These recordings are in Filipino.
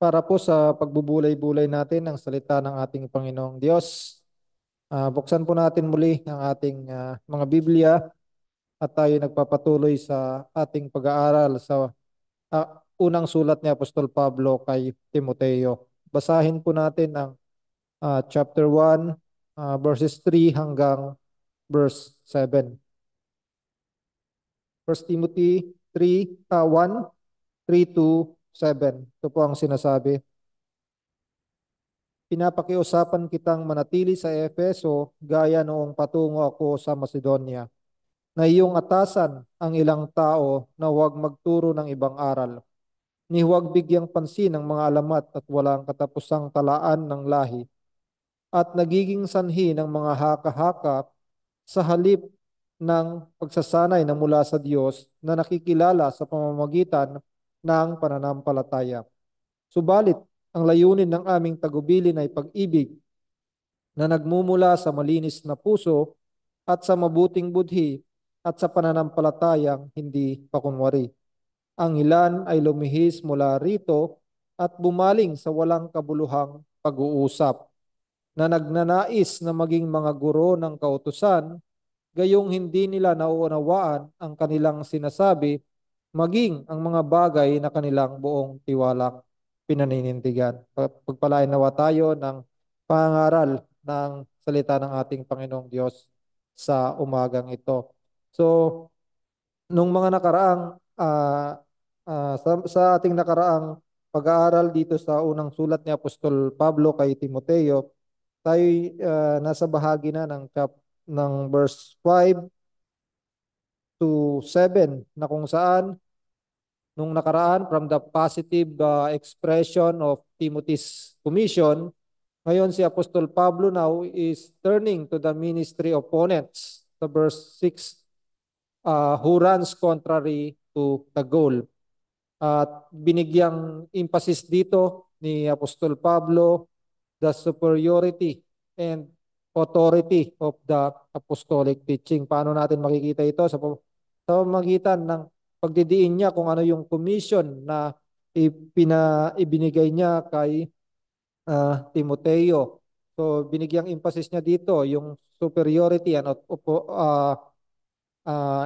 Para po sa pagbubulay-bulay natin ng salita ng ating Panginoong Diyos. Buksan po natin muli ang ating mga Biblia at tayo nagpapatuloy sa ating pag-aaral sa unang sulat ni Apostol Pablo kay Timoteo. Basahin po natin ang chapter 1, verses 3 hanggang verse 7. 1 Timothy 1, 3 to 7. Ito po ang sinasabi. Pinapakiusapan kitang manatili sa Efeso gaya noong patungo ako sa Macedonia, na iyong atasan ang ilang tao na huwag magturo ng ibang aral, ni huwag bigyang pansin ng mga alamat at walang katapusang talaan ng lahi, at nagiging sanhi ng mga haka-haka sa halip ng pagsasanay na mula sa Diyos na nakikilala sa pamamagitan ng pananampalataya. Subalit, ang layunin ng aming tagubilin ay pag-ibig na nagmumula sa malinis na puso at sa mabuting budhi at sa pananampalatayang hindi pakunwari. Ang ilan ay lumihis mula rito at bumaling sa walang kabuluhang pag-uusap na nagnanais na maging mga guro ng kautusan, gayong hindi nila nauunawaan ang kanilang sinasabi, maging ang mga bagay na kanilang buong tiwalang pinaninindigan. Pagpalain nawa tayo ng pangaral ng salita ng ating Panginoong Diyos sa umagang ito. So, nung mga nakaraang sa ating nakaraang pag-aaral dito sa unang sulat ni Apostol Pablo kay Timoteo, tayo nasa bahagi na ng verse 5 to 7 na kung saan nung nakaraan from the positive expression of Timothy's commission, ngayon si Apostol Pablo now is turning to the ministry opponents sa verse 6, who runs contrary to the goal. At binigyang emphasis dito ni Apostol Pablo the superiority and authority of the apostolic teaching. Paano natin makikita ito? Sa pamamagitan ng pagdidiin niya kung ano yung commission na ibinigay niya kay Timoteo. So binigyang emphasis niya dito yung superiority and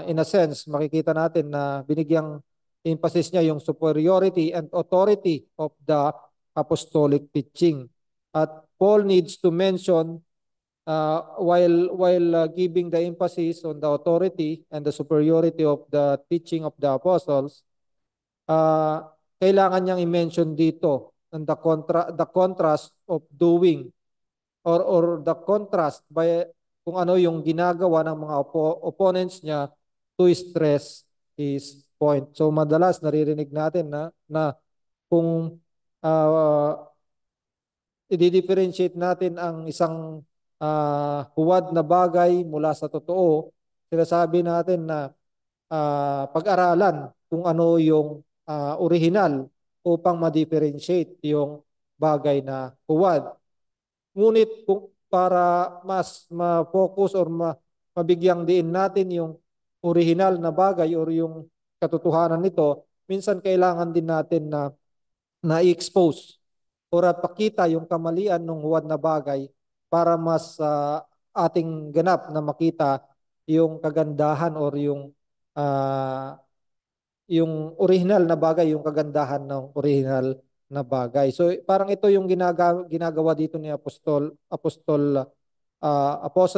in a sense, makikita natin na binigyang emphasis niya yung superiority and authority of the apostolic teaching. At Paul needs to mention while giving the emphasis on the authority and the superiority of the teaching of the apostles, kailangan niyang i-mention dito the contrast of doing or the contrast by kung ano yung ginagawa ng mga opponents niya to stress his point. So madalas naririnig natin na kung i-differentiate natin ang isang huwad na bagay mula sa totoo, sinasabi natin na pag-aralan kung ano yung original upang ma-differentiate yung bagay na huwad. Ngunit kung para mas ma-focus or mabigyang diin natin yung original na bagay or yung katotohanan nito, minsan kailangan din natin na i-expose or at pakita yung kamalian ng huwad na bagay para mas ating ganap na makita yung kagandahan or yung original na bagay, yung kagandahan ng original na bagay. So parang ito yung ginagawa dito ni Apostle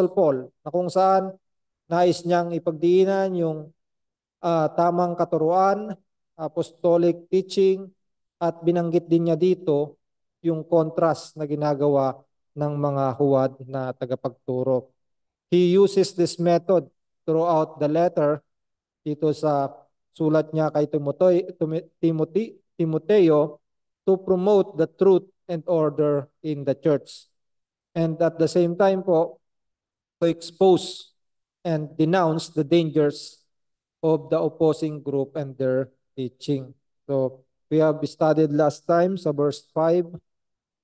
Paul, na kung saan nais niyang ipagdiinan yung tamang katuruan, apostolic teaching, at binanggit din niya dito yung contrast na ginagawa ng mga huwad na tagapagturo. He uses this method throughout the letter dito sa sulat niya kay Timoteo to promote the truth and order in the church. And at the same time po, to expose and denounce the dangers of the opposing group and their teaching. So we have studied last time sa verse 5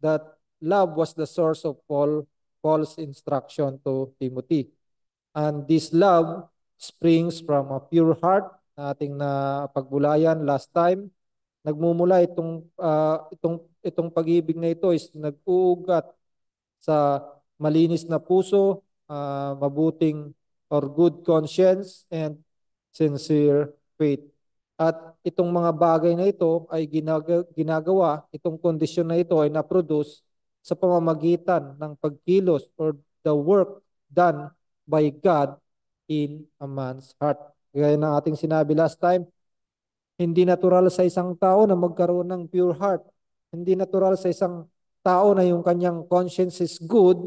that love was the source of Paul's instruction to Timothy. And this love springs from a pure heart na ating pagbulayan last time. Nagmumula itong pag-ibig na ito is nag-uugat sa malinis na puso, mabuting or good conscience, and sincere faith. At itong mga bagay na ito ay ginagawa, itong kondisyon na ito ay na-produce sa pamamagitan ng pagkilos or the work done by God in a man's heart. Gaya ng ating sinabi last time, hindi natural sa isang tao na magkaroon ng pure heart. Hindi natural sa isang tao na yung kanyang conscience is good,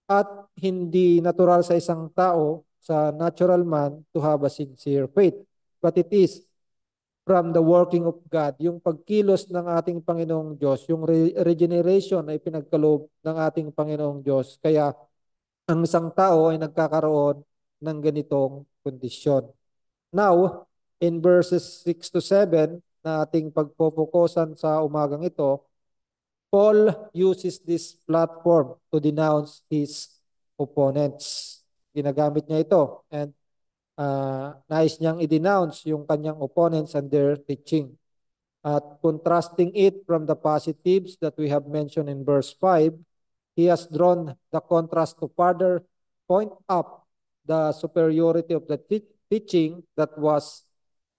at hindi natural sa isang tao, sa natural man, to have a sincere faith. But it is from the working of God, yung pagkilos ng ating Panginoong Diyos, yung regeneration ay pinagkaloob ng ating Panginoong Diyos. Kaya ang isang tao ay nagkakaroon ng ganitong kondisyon. Now, in verses 6 to 7 na ating pagpopokusan sa umagang ito, Paul uses this platform to denounce his opponents. Ginagamit niya ito, and nais niyang i-denounce yung kanyang opponents and their teaching. At contrasting it from the positives that we have mentioned in verse 5, he has drawn the contrast to further point up the superiority of the teaching that was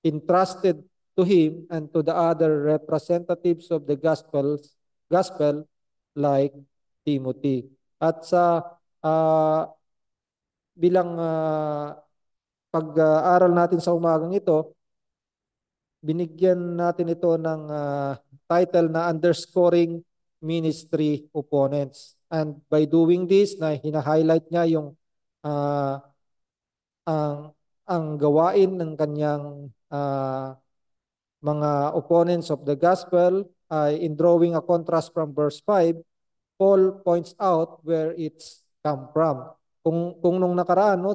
entrusted to him and to the other representatives of the gospel like Timothy. At sa bilang pag-aaral natin sa umagang ito, binigyan natin ito ng title na Underscoring Ministry Opponents. And by doing this, na hina-highlight niya yung ang gawain ng kanyang mga opponents of the gospel, in drawing a contrast from verse 5, Paul points out where it's come from. Kung nung nakaraan, no,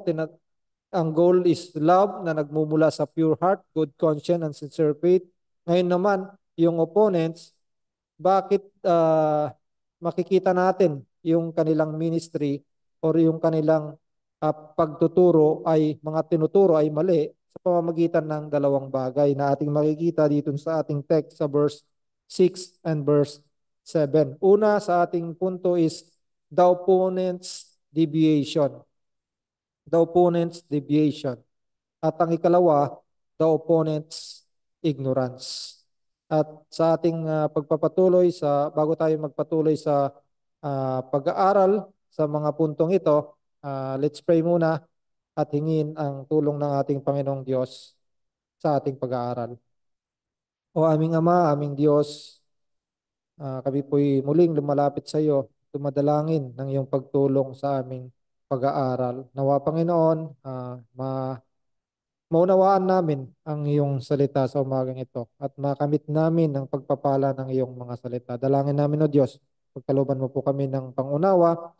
ang goal is love na nagmumula sa pure heart, good conscience, and sincere faith. Ngayon naman, yung opponents, bakit makikita natin yung kanilang ministry or yung kanilang pagtuturo ay mga tinuturo ay mali sa pamamagitan ng dalawang bagay na ating makikita dito sa ating text sa verse 6 and verse 7. Una sa ating punto is the opponent's deviation. The opponent's deviation. At ang ikalawa, the opponent's ignorance. At sa ating pagpapatuloy, bago tayo magpatuloy sa pag-aaral sa mga puntong ito, let's pray muna at hingin ang tulong ng ating Panginoong Diyos sa ating pag-aaral. O aming Ama, aming Diyos, kami po'y muling lumalapit sa iyo, dumadalangin ng iyong pagtulong sa aming pag-aaral. Nawa Panginoon, maunawaan namin ang iyong salita sa umagang ito at makamit namin ang pagpapala ng iyong mga salita. Dalangin namin, O Diyos, pagkalooban mo po kami ng pangunawa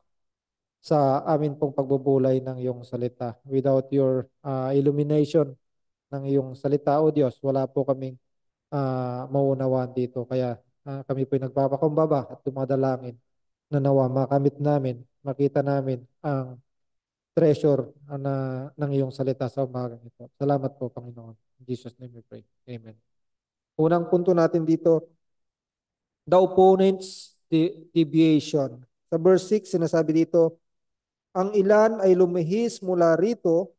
sa amin pong pagbubulay ng iyong salita. Without your illumination ng iyong salita, O Diyos, wala po kaming maunawaan dito. Kaya kami po'y nagpapakumbaba at dumadalangin na nawa makamit namin, makita namin ang treasure ng iyong salita sa umagang ito. Salamat po, Panginoon. In Jesus' name we pray. Amen. Unang punto natin dito, the opponent's deviation. Sa verse 6, sinasabi dito, ang ilan ay lumihis mula rito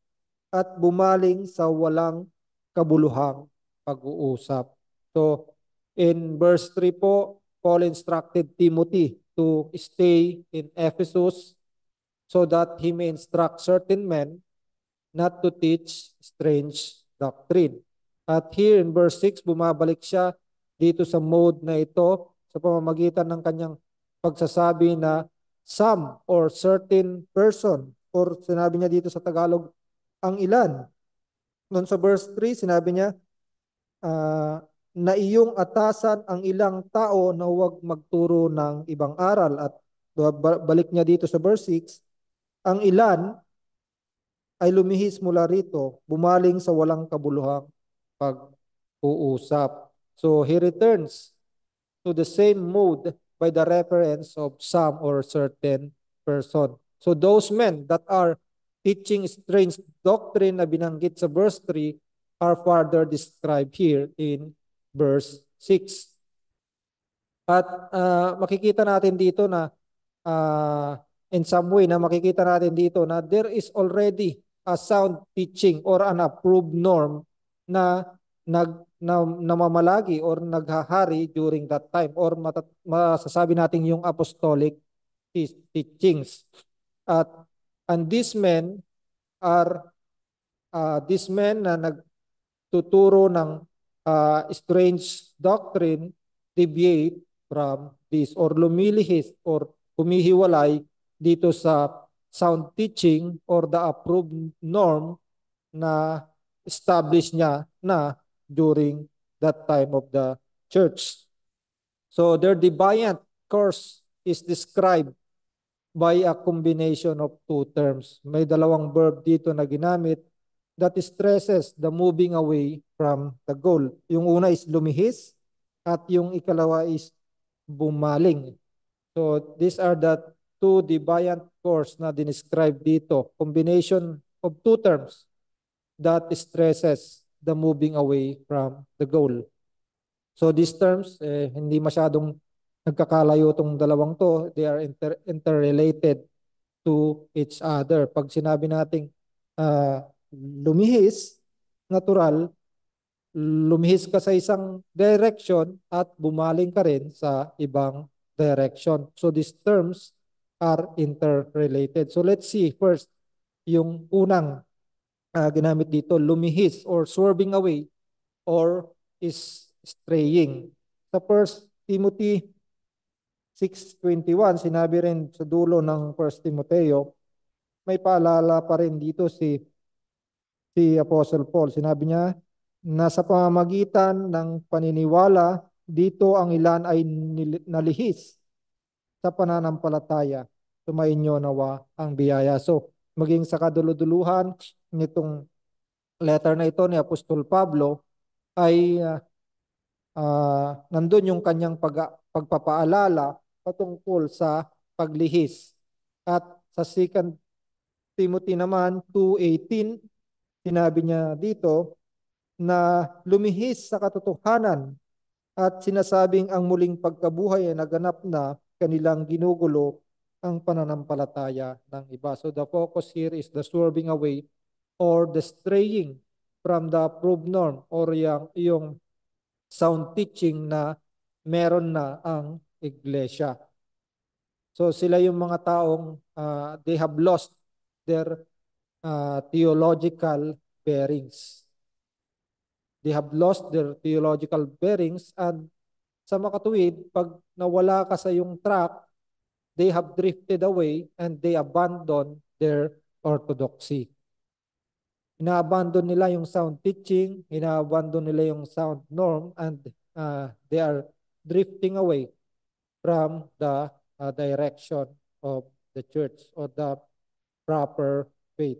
at bumaling sa walang kabuluhang pag-uusap. So, in verse 3 po, Paul instructed Timothy to stay in Ephesus so that he may instruct certain men not to teach strange doctrine. At here in verse 6, bumabalik siya dito sa mode na ito sa pamamagitan ng kanyang pagsasabi na some or certain person, or sinabi niya dito sa Tagalog, ang ilan. Noon sa verse 3, sinabi niya, na iyong atasan ang ilang tao na huwag magturo ng ibang aral. At balik niya dito sa verse 6, ang ilan ay lumihis mula rito, bumaling sa walang kabuluhang pag-uusap. So he returns to the same mode by the reference of some or certain person. So those men that are teaching strange doctrine na binanggit sa verse 3 are further described here in verse 6. At makikita natin dito na in some way na makikita natin dito na there is already a sound teaching or an approved norm na namamalagi or naghahari during that time or masasabi natin yung apostolic teachings. At and are these men na nagtuturo ng strange doctrine deviate from this or lumilihis or humihiwalay dito sa sound teaching or the approved norm na established niya na during that time of the church. So their deviant course is described by a combination of two terms. May dalawang verb dito na ginamit that stresses the moving away from the goal. Yung una is lumihis at yung ikalawa is bumaling. So these are the two deviant course na dinescribe dito. Combination of two terms that stresses the moving away from the goal. So these terms, hindi masyadong nagkakalayo itong dalawang to. They are interrelated to each other. Pag sinabi nating lumihis, natural, lumihis ka sa isang direction at bumaling ka rin sa ibang direction. So these terms are interrelated. So let's see first yung unang ginamit dito, lumihis or swerving away or is straying. Sa 1 Timothy 6:21, sinabi rin sa dulo ng 1 Timoteo, may paalala pa rin dito si Apostle Paul. Sinabi niya, nasa pamamagitan ng paniniwala, dito ang ilan ay nalihis sa pananampalataya. Sumainyo nawa ang biyaya. So, maging sa kaduluduluhan nitong letter na ito ni Apostol Pablo ay nandun yung kanyang pagpapaalala patungkol sa paglihis. At sa 2 Timothy naman 2:18, sinabi niya dito na lumihis sa katotohanan at sinasabing ang muling pagkabuhay ay naganap na kanilang ginugulo ang pananampalataya ng iba. So the focus here is the swerving away or the straying from the approved norm or yung sound teaching na meron na ang iglesia. So sila yung mga taong they have lost their theological bearings. They have lost their theological bearings and sa makatuwid, pag nawala ka sa yung track, they have drifted away and they abandon their orthodoxy. Ina-abandon nila yung sound teaching, ina-abandon nila yung sound norm, and they are drifting away from the direction of the church or the proper faith.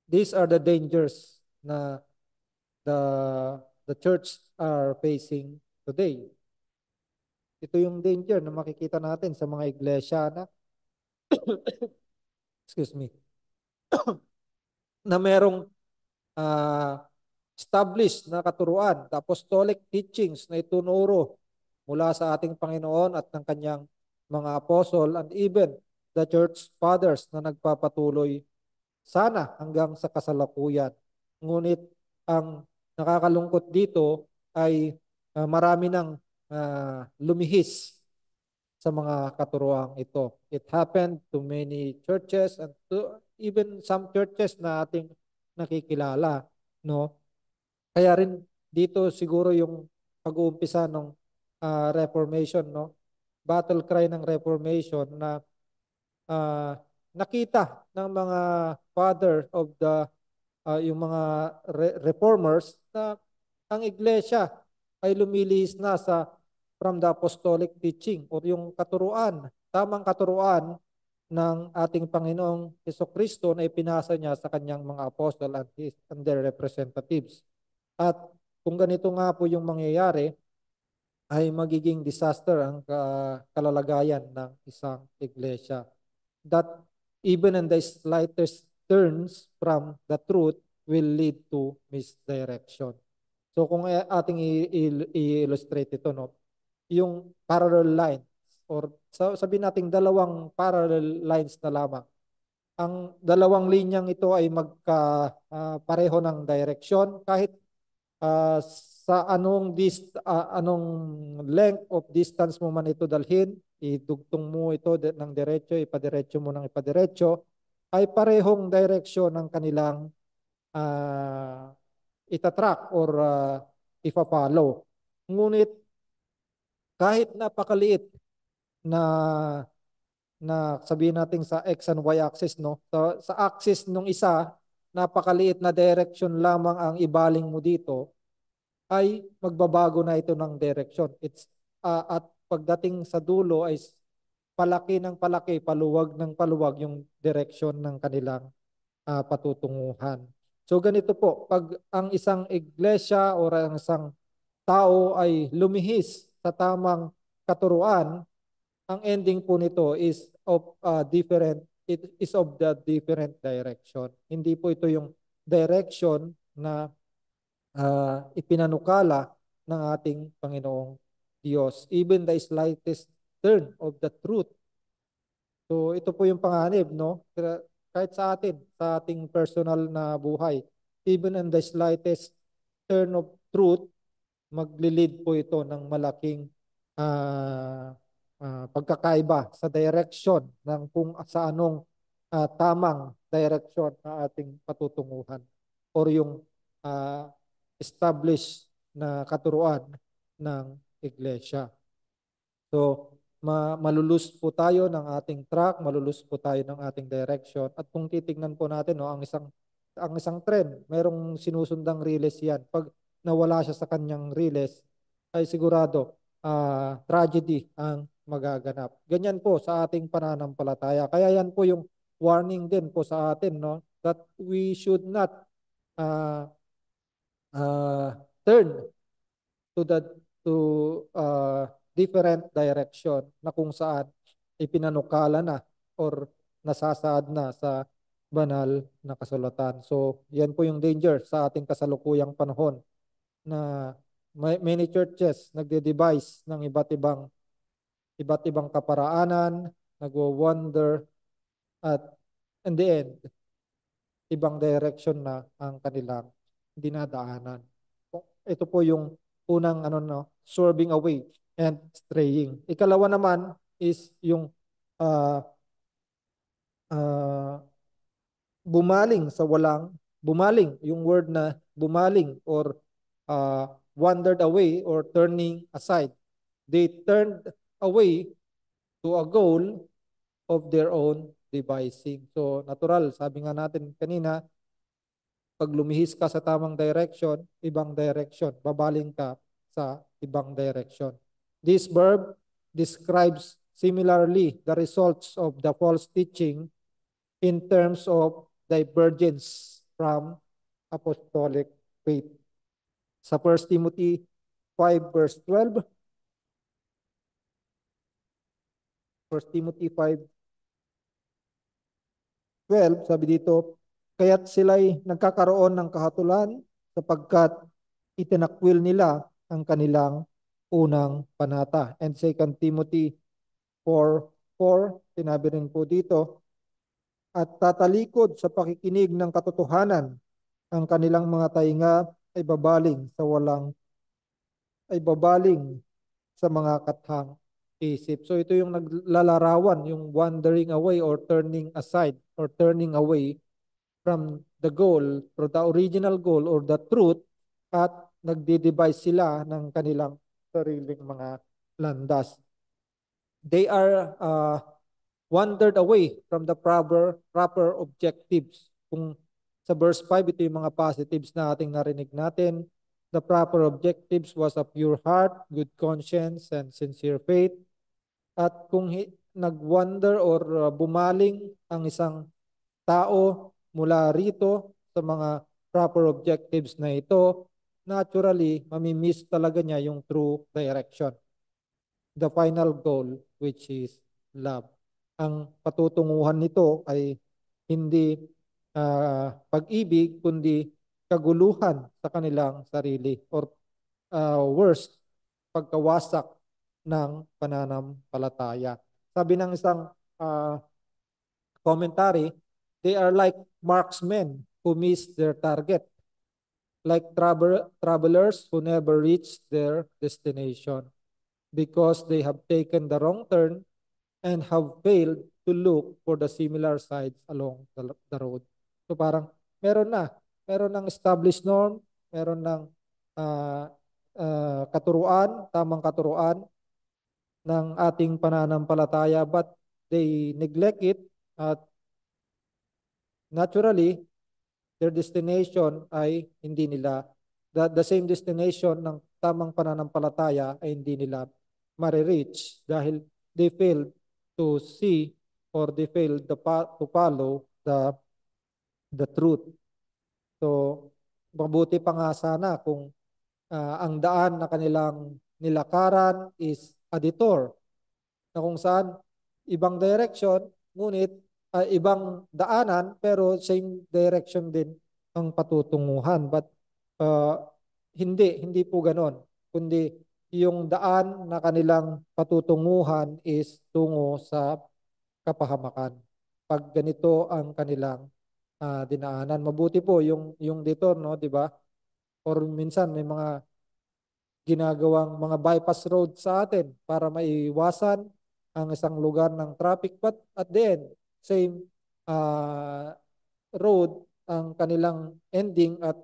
These are the dangers na the church are facing today. Ito yung danger na makikita natin sa mga iglesia na excuse me, na merong established na katuruan, the apostolic teachings na itunuro mula sa ating Panginoon at ng kanyang mga apostol and even the church fathers na nagpapatuloy sana hanggang sa kasalukuyan. Ngunit ang nakakalungkot dito ay marami ng lumihis sa mga katuruang ito. It happened to many churches and to even some churches na ating nakikilala, no? Kaya rin dito siguro yung pag-uumpisa ng Reformation, no? Battle cry ng Reformation na nakita ng mga father of the yung mga reformers na ang iglesia ay lumilihis na from the apostolic teaching or yung katuruan, tamang katuruan ng ating Panginoong Jesucristo na ipinasa niya sa kanyang mga apostol and their representatives. At kung ganito nga po yung mangyayari, ay magiging disaster ang kalalagayan ng isang iglesia. That even in the slightest turns from the truth will lead to misdirection. So kung ating i-illustrate ito, no? yung parallel lines or sabihin nating dalawang parallel lines na lamang. Ang dalawang linyang ito ay pareho ng direksyon kahit sa anong length of distance mo man ito dalhin, idugtong mo ito ng diretso, ipadiretso mo ng ipadiretso, ay parehong direksyon ng kanilang uh, itatrack or ipapalo. Ngunit kahit napakaliit na sabihin natin sa X and Y axis, no? Sa axis nung isa, napakaliit na direction lamang ang ibaling mo dito, ay magbabago na ito ng direction. At pagdating sa dulo ay palaki ng palaki, paluwag ng paluwag yung direction ng kanilang patutunguhan. So ganito po, pag ang isang iglesia o ang isang tao ay lumihis sa tamang katuruan, ang ending po nito is of the different direction. Hindi po ito yung direction na ipinanukala ng ating Panginoong Diyos. Even the slightest turn of the truth. So ito po yung panganib, no? Kahit sa atin, sa ating personal na buhay, even in the slightest turn of truth, maglilid po ito ng malaking pagkakaiba sa direction ng kung sa anong tamang direction na ating patutunguhan or yung uh, established na katuruan ng iglesia. So, malulus po tayo ng ating track, malulus po tayo ng ating direction. At kung titingnan po natin, no, ang isang trend, merong sinusundang riles yan. Pag nawala siya sa kanyang riles, ay sigurado tragedy ang magaganap. Ganyan po sa ating pananampalataya. Kaya yan po yung warning din po sa atin, no, that we should not uh, turn to the to different direction na kung saan ipinanukala na or nasasaad na sa banal na kasulatan. So, yan po yung danger sa ating kasalukuyang panahon na many churches nagde-devise ng iba't ibang kaparaanan, nagwo-wonder at in the end, ibang direction na ang kanilang dinadaanan. Ito po yung unang swerving away and straying. Ikalawa naman is yung uh, uh, bumaling, yung word na bumaling or wandered away or turning aside. They turned away to a goal of their own devising. So natural, sabi nga natin kanina, pag lumihis ka sa tamang direction, ibang direction, babaling ka sa ibang direction. This verb describes similarly the results of the false teaching in terms of divergence from apostolic faith. Sa 1 Timothy 5 verse 12, 1 Timothy 5:12, sabi dito, kaya't sila'y nagkakaroon ng kahatulan sapagkat itinakwil nila ang kanilang unang panata. And 2 Timothy 4:4, sinabi rin po dito, at tatalikod sa pakikinig ng katotohanan, ang kanilang mga tainga ay babaling sa mga kathang isip. So ito yung naglalarawan, yung wandering away or turning aside or turning away from the goal, from the original goal or the truth, at nagde-devise sila ng kanilang sariling mga landas. They are wandered away from the proper objectives. Kung sa verse 5, ito yung mga positives na ating narinig natin. The proper objectives was a pure heart, good conscience, and sincere faith. At kung nag-wander or bumaling ang isang tao mula rito sa mga proper objectives na ito, naturally, mamimiss talaga niya yung true direction. The final goal, which is love. Ang patutunguhan nito ay hindi pag-ibig, kundi kaguluhan sa kanilang sarili or worst, pagkawasak ng pananampalataya. Sabi ng isang commentary, they are like marksmen who miss their target, like travelers who never reach their destination because they have taken the wrong turn and have failed to look for the similar sides along the road. So parang meron ng established norm, meron ng uh, katuruan, tamang katuruan ng ating pananampalataya, but they neglect it at naturally their destination ay hindi nila the same destination ng tamang pananampalataya ay hindi nila ma-reach dahil they failed to see or they failed to follow the truth. So mabuti pa nga sana kung ang daan na kanilang nilakaran is a detour na kung saan ibang direction, ngunit ibang daanan, pero same direction din ang patutunguhan. But uh, hindi po ganon. Kundi yung daan na kanilang patutunguhan is tungo sa kapahamakan. Pag ganito ang kanilang dinaanan. Mabuti po yung detour, no, di ba? Or minsan may mga ginagawang mga bypass road sa atin para maiwasan ang isang lugar ng traffic, but at the end, same uh, road ang kanilang ending at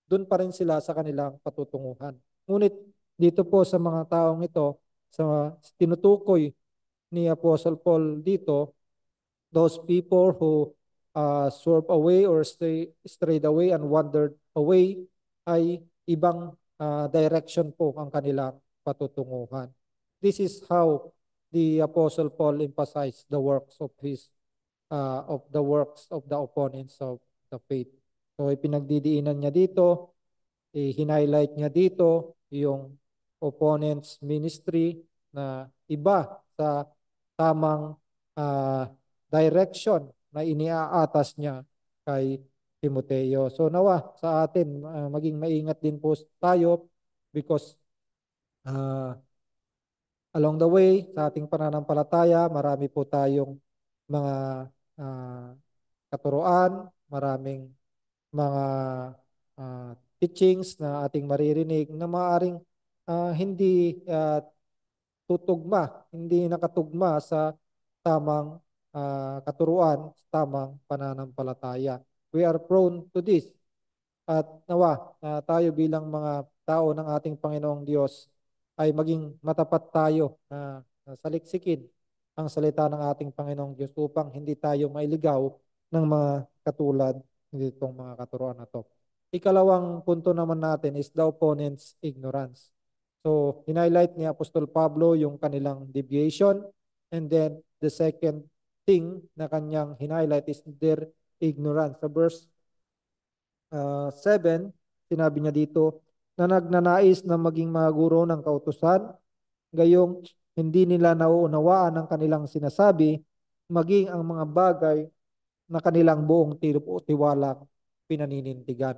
doon pa rin sila sa kanilang patutunguhan. Ngunit dito po sa mga taong ito, sa tinutukoy ni Apostle Paul dito, those people who swerved away or strayed away and wandered away ay ibang direction po ang kanilang patutunguhan. This is how the Apostle Paul emphasized the works of the opponents of the faith. So ipinagdidiinan niya dito, highlight niya dito yung opponent's ministry na iba sa tamang uh, direction na iniaatas niya kay Timoteo. So nawa sa atin maging maingat din po tayo because along the way sa ating pananampalataya, marami po tayong mga katuruan, maraming mga teachings na ating maririnig na maaring hindi hindi nakatugma sa tamang katuruan, sa tamang pananampalataya. We are prone to this. At nawa tayo bilang mga tao ng ating Panginoong Diyos ay maging matapat tayo na saliksikin ang salita ng ating Panginoong Diyos upang hindi tayo mailigaw ng mga katulad nitong mga katuruan na to. Ikalawang punto naman natin is the opponent's ignorance. So, hinighlight ni Apostol Pablo yung kanilang deviation, and then the second thing na kanyang hinighlight is their ignorance. Sa verse 7, sinabi niya dito na nagnanais na maging mga guro ng kautusan, gayong hindi nila nauunawaan ang kanilang sinasabi, maging ang mga bagay na kanilang buong tiwalang pinaninindigan.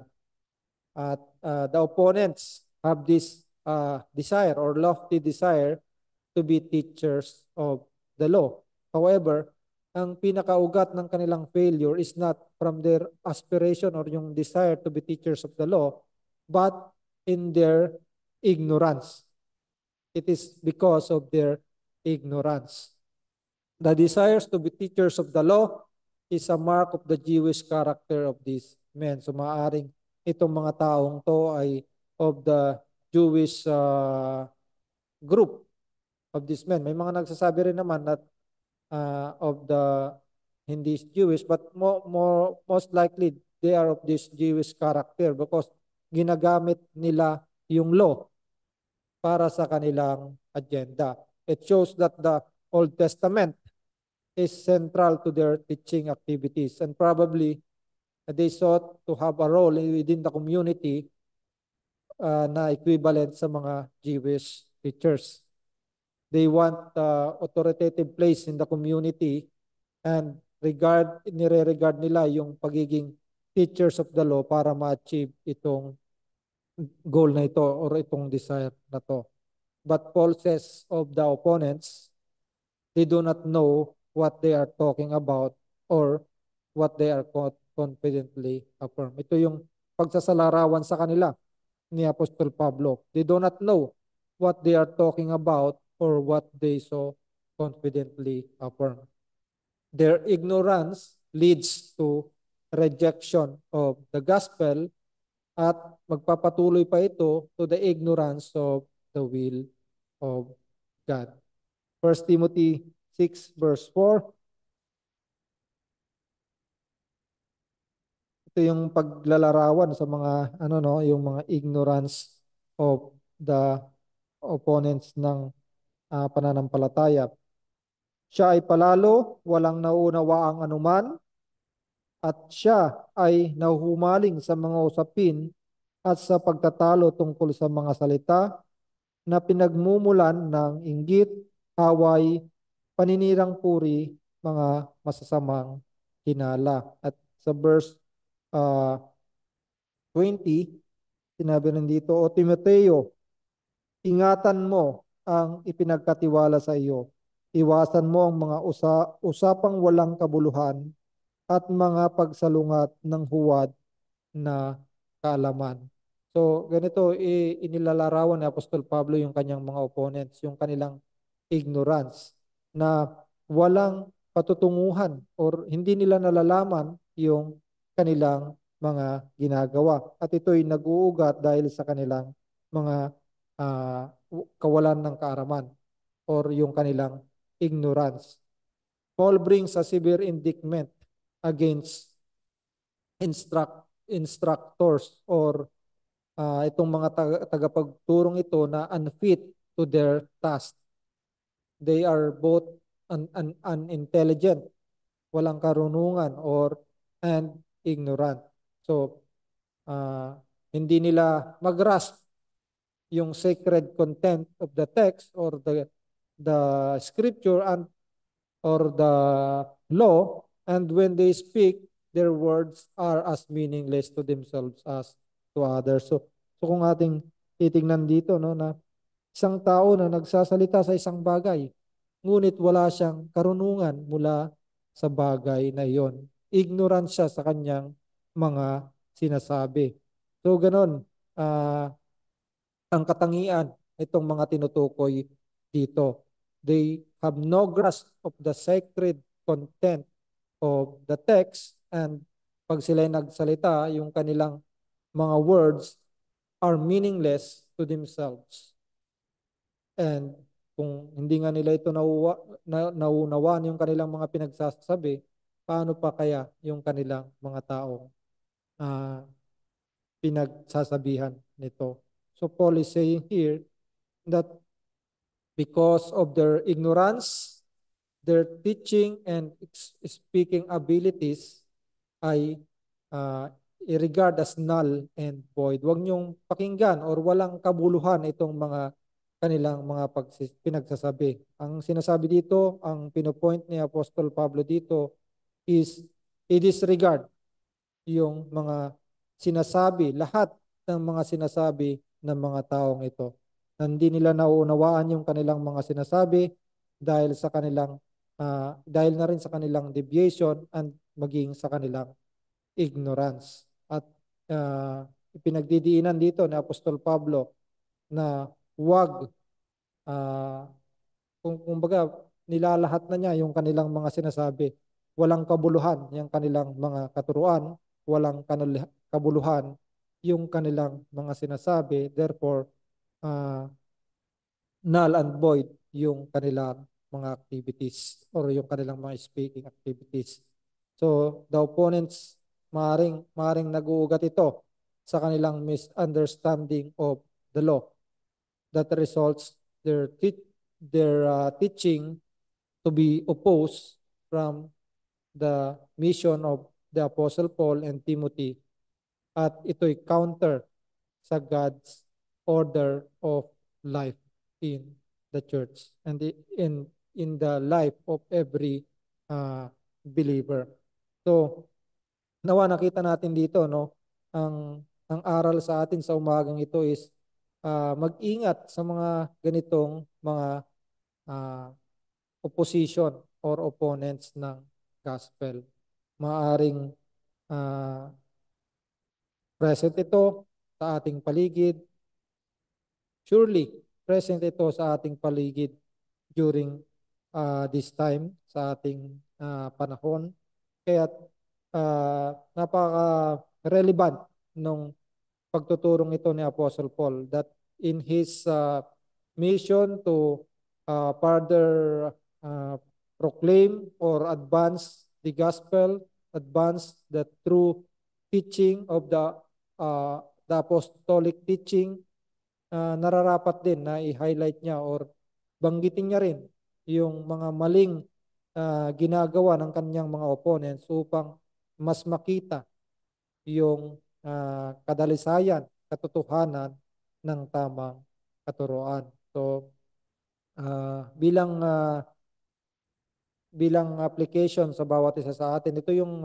At the opponents have this desire or lofty desire to be teachers of the law. However, ang pinakaugat ng kanilang failure is not from their aspiration or yung desire to be teachers of the law, but in their ignorance. It is because of their ignorance. The desires to be teachers of the law is a mark of the Jewish character of these men. So maaaring itong mga taong to ay of the Jewish group of these men. May mga nagsasabi rin naman that of the hindi Jewish, but most likely they are of this Jewish character because ginagamit nila yung law para sa kanilang agenda. It shows that the Old Testament is central to their teaching activities, and probably they sought to have a role within the community na equivalent sa mga Jewish teachers. They want authoritative place in the community, and nire-regard nila yung pagiging teachers of the law para ma-achieve itong goal na ito or itong desire na to. But Paul says of the opponents, they do not know what they are talking about or what they are confidently affirm. Ito yung pagsasalarawan sa kanila ni Apostol Pablo. They do not know what they are talking about or what they so confidently affirm. Their ignorance leads to rejection of the gospel at magpapatuloy pa ito to the ignorance of the will of God. 1 Timothy 6 verse 4. Ito yung paglalarawan sa mga yung mga ignorance of the opponents ng pananampalataya. Siya ay palalo, walang nauunawaang anuman, at siya ay nahuhumaling sa mga usapin at sa pagtatalo tungkol sa mga salita na pinagmumulan ng inggit, away, paninirang puri, mga masasamang hinala. At sa verse uh, 20, sinabi rin dito, O Timoteo, ingatan mo ang ipinagkatiwala sa iyo. Iwasan mo ang mga usapang walang kabuluhan at mga pagsalungat ng huwad na kaalaman. So, ganito inilalarawan ni Apostol Pablo yung kanyang mga opponents, yung kanilang ignorance na walang patutunguhan or hindi nila nalalaman yung kanilang mga ginagawa. At ito'y nag-uugat dahil sa kanilang mga kawalan ng kaaraman or yung kanilang ignorance. Paul brings a severe indictment against instructors or itong mga tagapagturong ito na unfit to their task. They are both unintelligent, walang karunungan, and ignorant. So, hindi nila mag-grasp yung sacred content of the text or the scripture or the law, and when they speak, their words are as meaningless to themselves as to others. So kung ating titingnan dito, no, na isang tao na nagsasalita sa isang bagay, ngunit wala siyang karunungan mula sa bagay na iyon. Ignorant siya sa kanyang mga sinasabi. So ganon, ang katangian itong mga tinutukoy dito. They have no grasp of the sacred content of the text, and pag sila nagsalita, yung kanilang mga words are meaningless to themselves. And kung hindi nga nila ito naunawaan yung kanilang mga pinagsasabi, paano pa kaya yung kanilang mga taong pinagsasabihan nito? So Paul is saying here that because of their ignorance, their teaching and speaking abilities ay i-regard as null and void. Huwag niyong pakinggan or walang kabuluhan itong mga kanilang mga pinagsasabi. Ang sinasabi dito, ang pinopoint ni Apostol Pablo dito is i-disregard yung mga sinasabi, lahat ng mga sinasabi ng mga taong ito. Hindi nila nauunawaan yung kanilang mga sinasabi dahil sa kanilang dahil na rin sa kanilang deviation and maging sa kanilang ignorance. At ipinagdidiinan dito ni Apostol Pablo na huwag kumbaga nilalahat na niya yung kanilang mga sinasabi. Walang kabuluhan yung kanilang mga katuruan, walang kabuluhan yung kanilang mga sinasabi. Therefore, null and void yung kanilang mga activities or yung kanilang mga speaking activities. So, the opponents, maring nag-uugat ito sa kanilang misunderstanding of the law that results their teaching to be opposed from the mission of the Apostle Paul and Timothy, at ito'y counter sa God's order of life in the church and in the life of every believer. So, nawa nakita natin dito, no, ang aral sa atin sa umagang ito is mag-ingat sa mga ganitong mga ah, opposition or opponents ng gospel. Maaring ah, present ito sa ating paligid. Surely, present ito sa ating paligid during this time, sa ating panahon. Kaya napaka-relevant nung pagtuturong ito ni Apostle Paul that in his mission to further uh, proclaim or advance the gospel, advance the true teaching of the apostolic teaching, nararapat din na i-highlight niya or banggitin niya rin yung mga maling ginagawa ng kanyang mga opponents upang mas makita yung kadalisayan, katotohanan ng tamang katuruan. So, bilang application sa bawat isa sa atin, ito yung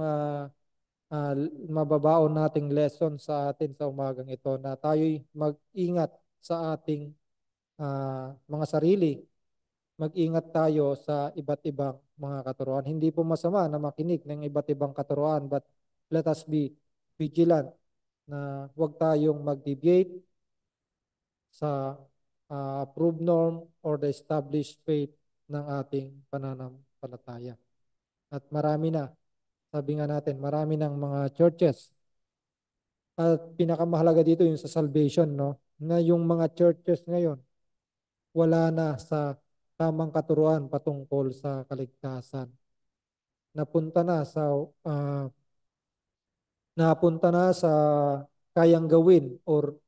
mababaon nating lesson sa atin sa umagang ito na tayo'y mag-ingat sa ating mga sarili. Mag-ingat tayo sa iba't ibang mga katuruan. Hindi po masama na makinig ng iba't ibang katuruan, but let us be vigilant na huwag tayong mag-deviate sa approved norm or the established faith ng ating pananampalataya. At marami na, sabi nga natin, marami ng mga churches. At pinakamahalaga dito yung sa salvation, no? Na yung mga churches ngayon, wala na sa tamang katuruan patungkol sa kaligtasan. Napunta na sa uh, napunta na sa kayang gawin or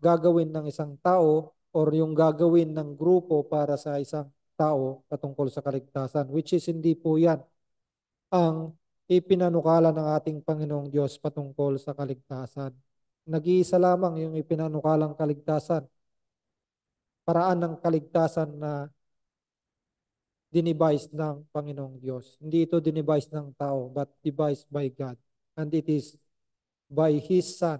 gagawin ng isang tao or yung gagawin ng grupo para sa isang tao patungkol sa kaligtasan, which is hindi po yan ang ipinanukala ng ating Panginoong Diyos patungkol sa kaligtasan. Nag-iisa lamang yung ipinanukalang kaligtasan, paraan ng kaligtasan na dinivise ng Panginoong Diyos. Hindi ito dinivise ng tao, but devised by God. And it is by His Son,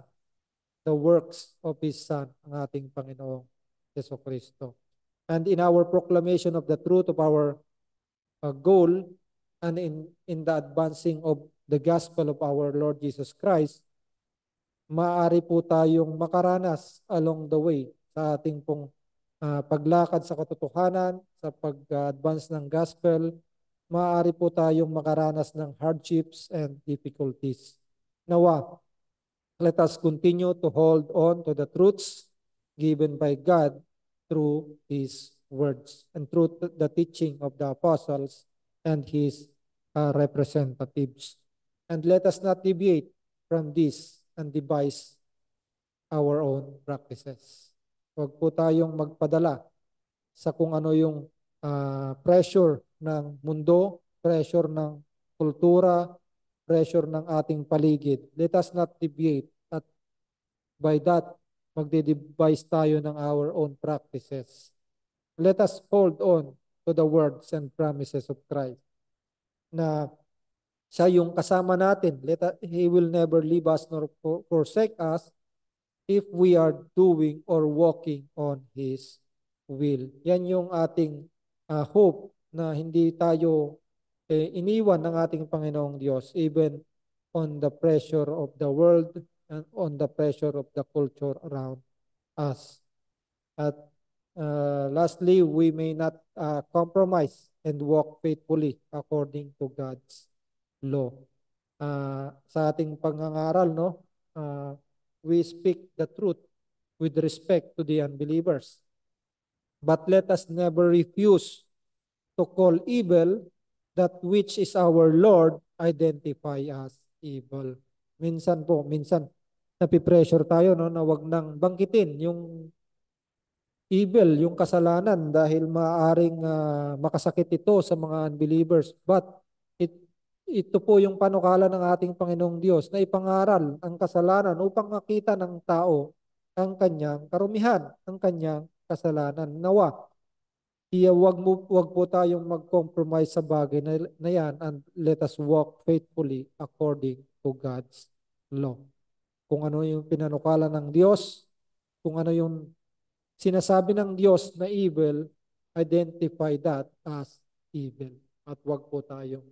the works of His Son, ang ating Panginoong Jesucristo. And in our proclamation of the truth of our goal, and in the advancing of the gospel of our Lord Jesus Christ, maaari po tayong makaranas along the way sa ating pong paglakad sa katotohanan, sa pag-advance ng gospel. Maaari po tayong makaranas ng hardships and difficulties. Nawa, let us continue to hold on to the truths given by God through His words and through the teaching of the apostles and His representatives. And let us not deviate from this and devise our own practices. Huwag po tayong magpadala sa kung ano yung pressure ng mundo, pressure ng kultura, pressure ng ating paligid. Let us not deviate at by that, magde-devise tayo ng our own practices. Let us hold on to the words and promises of Christ na siya yung kasama natin. He will never leave us nor forsake us if we are doing or walking on His will. Yan yung ating hope na hindi tayo iniwan ng ating Panginoong Diyos even on the pressure of the world and on the pressure of the culture around us. At lastly, we may not compromise and walk faithfully according to God's law. Sa ating pangangaral, no, we speak the truth with respect to the unbelievers. But let us never refuse to call evil that which is our Lord identify as evil. Minsan napipressure tayo, no, na wag nang bangkitin yung evil, yung kasalanan dahil maaring makasakit ito sa mga unbelievers. But ito po yung panukala ng ating Panginoong Diyos na ipangaral ang kasalanan upang makita ng tao ang kanyang karumihan, ang kanyang kasalanan. Nawa, wag po tayong mag-compromise sa bagay na yan and let us walk faithfully according to God's law. Kung ano yung pinanukala ng Diyos, kung ano yung sinasabi ng Diyos na evil, identify that as evil. At wag po tayong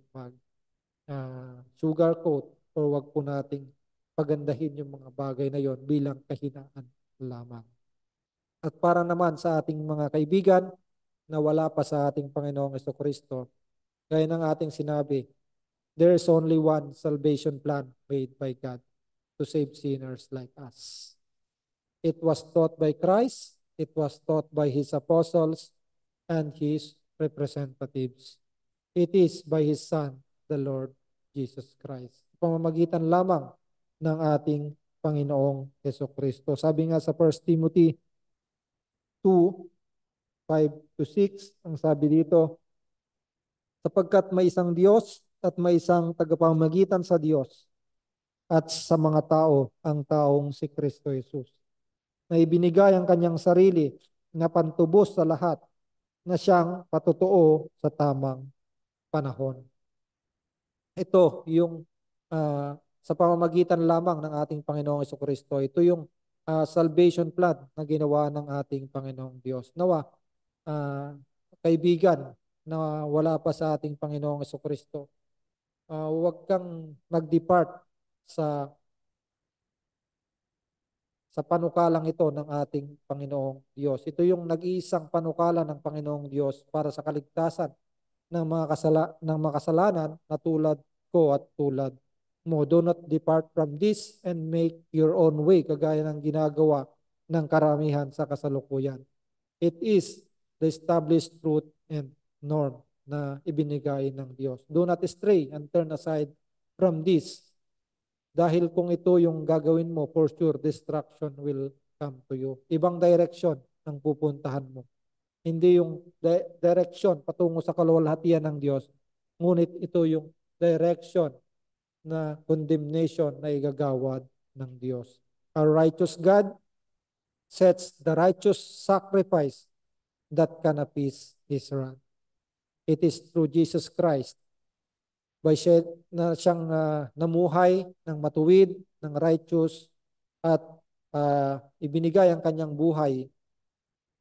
sugarcoat o wag po nating pagandahin yung mga bagay na yon bilang kahinaan lamang. At para naman sa ating mga kaibigan na wala pa sa ating Panginoong Jesucristo, gaya ng ating sinabi, there is only one salvation plan made by God to save sinners like us. It was taught by Christ, it was taught by His apostles and His representatives. It is by His Son, the Lord Jesus Christ. Pamamagitan lamang ng ating Panginoong Jesucristo. Sabi nga sa 1 Timothy 2:5-6, ang sabi dito, sapagkat may isang Diyos at may isang tagapamagitan sa Diyos at sa mga tao, ang taong si Kristo Jesus, na ibinigay ang kanyang sarili na pantubos sa lahat, na siyang patotoo sa tamang panahon. Ito yung sa pamamagitan lamang ng ating Panginoong Jesucristo. Ito yung salvation plan na ginawa ng ating Panginoong Diyos. Nawa, kaibigan na wala pa sa ating Panginoong Jesucristo, huwag kang mag-depart sa panukalang ito ng ating Panginoong Diyos. Ito yung nag-iisang panukala ng Panginoong Diyos para sa kaligtasan ng mga makasalanan na tulad ko at tulad mo. Do not depart from this and make your own way, kagaya ng ginagawa ng karamihan sa kasalukuyan. It is the established truth and norm na ibinigay ng Diyos. Do not stray and turn aside from this. Dahil kung ito yung gagawin mo, for sure, destruction will come to you. Ibang direction ang pupuntahan mo. Hindi yung direction patungo sa kaluwalhatian ng Diyos, ngunit ito yung direction na condemnation na igagawad ng Diyos. Our righteous God sets the righteous sacrifice that can appease His wrath. It is through Jesus Christ by na siyang namuhay ng matuwid, ng righteous, at ibinigay ang kanyang buhay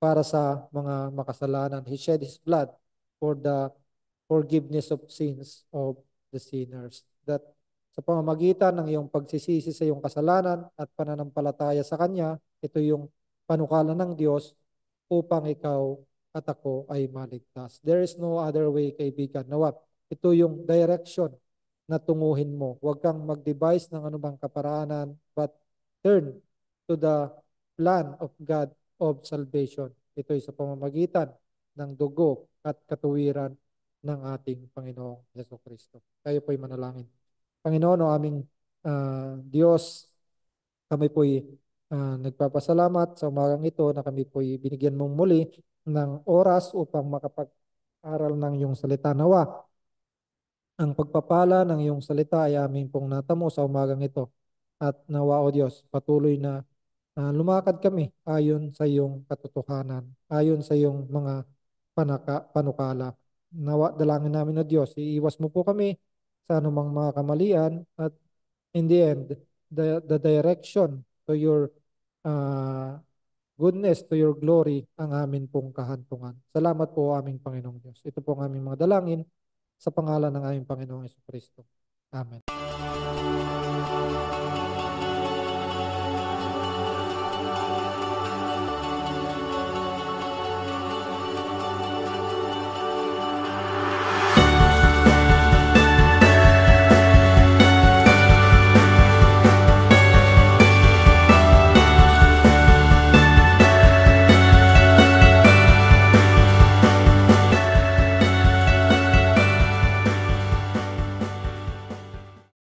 para sa mga makasalanan. He shed His blood for the forgiveness of sins of the sinners. That sa pamamagitan ng iyong pagsisisi sa iyong kasalanan at pananampalataya sa Kanya, ito yung panukala ng Diyos upang ikaw at ako ay maligtas. There is no other way, kaibigan. Nawat, ito yung direction na tunguhin mo. Huwag kang mag-devise ng anumang kaparaanan, but turn to the plan of God of salvation. Ito ay sa pamamagitan ng dugo at katuwiran ng ating Panginoong Jesucristo. Tayo po'y manalangin. Panginoon, o aming Diyos, kami po'y nagpapasalamat sa umagang ito na kami po'y binigyan mong muli ng oras upang makapag-aral ng iyong salita. Nawa, ang pagpapala ng iyong salita ay aming pong natamo sa umagang ito. At nawa, o Diyos, patuloy na lumakad kami ayon sa iyong katotohanan, ayon sa iyong mga panukala. Nawa, dalangin namin, o Diyos, iiwas mo po kami sa anumang mga kamalian at in the end, the direction to your goodness, to your glory, ang amin pong kahantungan. Salamat po, aming Panginoong Diyos. Ito po ang aming mga dalangin sa pangalan ng aming Panginoong Jesucristo. Amen.